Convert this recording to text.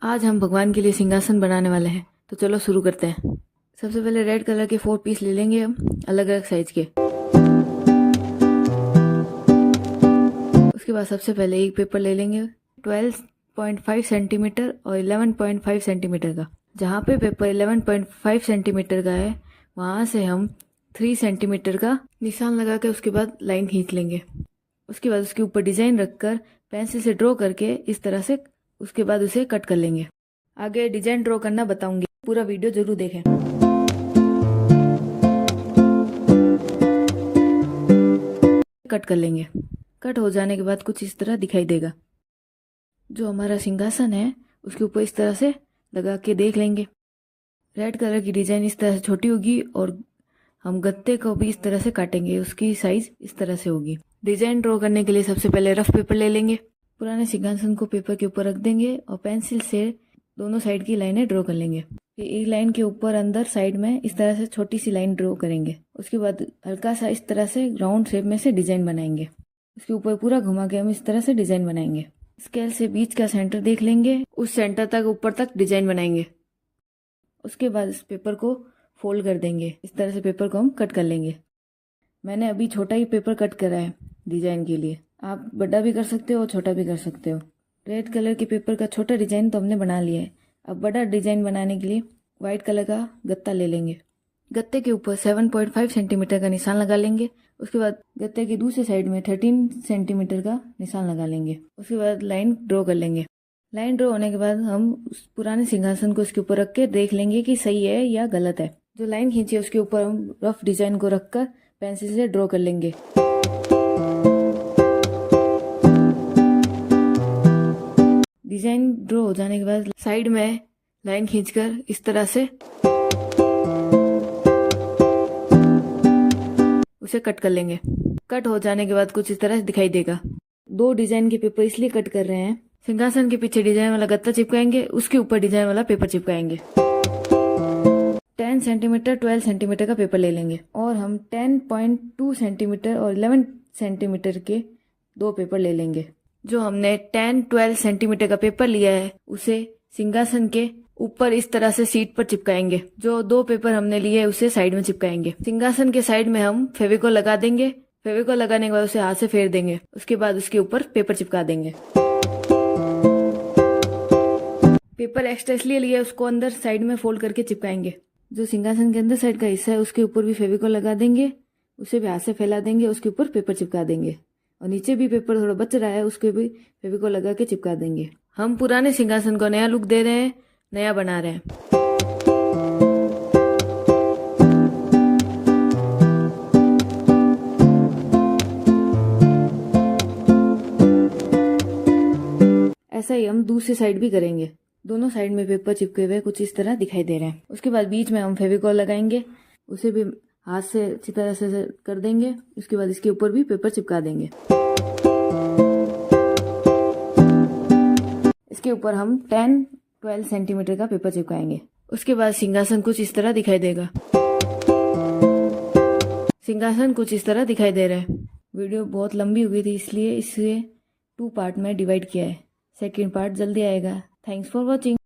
आज हम भगवान के लिए सिंहासन बनाने वाले हैं, तो चलो शुरू करते हैं। सबसे पहले रेड कलर के 4 पीस ले लेंगे हम, अलग अलग साइज के। उसके बाद सबसे पहले एक पेपर ले लेंगे 12.5 सेंटीमीटर और 11.5 सेंटीमीटर का। जहाँ पे पेपर 11.5 सेंटीमीटर का है वहाँ से हम 3 सेंटीमीटर का निशान लगा के उसके बाद लाइन खींच लेंगे। उसके बाद उसके ऊपर डिजाइन रखकर पेंसिल से ड्रॉ करके इस तरह से उसके बाद उसे कट कर लेंगे। आगे डिजाइन ड्रॉ करना बताऊंगी, पूरा वीडियो जरूर देखें। कट कर लेंगे। कट हो जाने के बाद कुछ इस तरह दिखाई देगा। जो हमारा सिंहासन है उसके ऊपर इस तरह से लगा के देख लेंगे। रेड कलर की डिजाइन इस तरह से छोटी होगी और हम गत्ते को भी इस तरह से काटेंगे, उसकी साइज इस तरह से होगी। डिजाइन ड्रॉ करने के लिए सबसे पहले रफ पेपर ले लेंगे। पुराने सिंहासन को पेपर के ऊपर रख देंगे और पेंसिल से दोनों साइड की लाइनें ड्रॉ कर लेंगे। फिर एक लाइन के ऊपर अंदर साइड में इस तरह से छोटी सी लाइन ड्रॉ करेंगे। उसके बाद हल्का सा इस तरह से राउंड शेप में से डिजाइन बनाएंगे। उसके ऊपर पूरा घुमा के हम इस तरह से डिजाइन बनाएंगे। स्केल से बीच का सेंटर देख लेंगे, उस सेंटर तक ऊपर तक डिजाइन बनाएंगे। उसके बाद इस पेपर को फोल्ड कर देंगे। इस तरह से पेपर को हम कट कर लेंगे। मैंने अभी छोटा ही पेपर कट करा है डिजाइन के लिए, आप बड़ा भी कर सकते हो और छोटा भी कर सकते हो। रेड कलर के पेपर का छोटा डिजाइन तो हमने बना लिया है। अब बड़ा डिजाइन बनाने के लिए व्हाइट कलर का गत्ता ले लेंगे। गत्ते के ऊपर 7.5 सेंटीमीटर का निशान लगा लेंगे। उसके बाद गत्ते की दूसरी साइड में 13 सेंटीमीटर का निशान लगा लेंगे। उसके बाद लाइन ड्रॉ कर लेंगे। लाइन ड्रॉ होने के बाद हम उस पुराने सिंहासन को इसके ऊपर रख के देख लेंगे कि सही है या गलत है। जो लाइन खींची है उसके ऊपर हम रफ डिजाइन को रखकर पेंसिल से ड्रॉ कर लेंगे। डिजाइन ड्रॉ हो जाने के बाद साइड में लाइन खींचकर इस तरह से उसे कट कर लेंगे। कट हो जाने के बाद कुछ इस तरह से दिखाई देगा। 2 डिजाइन के पेपर इसलिए कट कर रहे हैं, सिंहासन के पीछे डिजाइन वाला गत्ता चिपकाएंगे, उसके ऊपर डिजाइन वाला पेपर चिपकाएंगे। 10 सेंटीमीटर 12 सेंटीमीटर का पेपर ले लेंगे और हम 10.2 सेंटीमीटर और 11 सेंटीमीटर के 2 पेपर ले लेंगे। जो हमने 10-12 सेंटीमीटर का पेपर लिया है उसे सिंहासन के ऊपर इस तरह से सीट पर चिपकाएंगे। जो 2 पेपर हमने लिए है उसे साइड में चिपकाएंगे। सिंहासन के साइड में हम फेविकोल लगा देंगे। फेविकोल लगाने के बाद उसे हाथ से फेर देंगे। उसके बाद उसके ऊपर पेपर चिपका देंगे। पेपर एक्स्ट्रा इसलिए लिया उसको अंदर साइड में फोल्ड करके चिपकाएंगे। जो सिंहासन के अंदर साइड का हिस्सा है उसके ऊपर भी फेविकोल लगा देंगे, उसे भी हाथ से फैला देंगे, उसके ऊपर पेपर चिपका देंगे। और नीचे भी पेपर थोड़ा बच रहा है उसके भी फेविकोल लगा के चिपका देंगे। हम पुराने सिंहासन को नया लुक दे रहे हैं, नया बना रहे हैं। ऐसा ही हम दूसरी साइड भी करेंगे। दोनों साइड में पेपर चिपके हुए कुछ इस तरह दिखाई दे रहे हैं। उसके बाद बीच में हम फेविकोल लगाएंगे, उसे भी हाथ से अच्छी तरह से कर देंगे। उसके बाद इसके ऊपर भी पेपर चिपका देंगे। इसके ऊपर हम 10-12 सेंटीमीटर का पेपर चिपकाएंगे। उसके बाद सिंहासन कुछ इस तरह दिखाई देगा। सिंहासन कुछ इस तरह दिखाई दे रहा है। वीडियो बहुत लंबी हो गई थी इसलिए इसे 2 पार्ट में डिवाइड किया है। सेकेंड पार्ट जल्दी आएगा। Thanks for watching.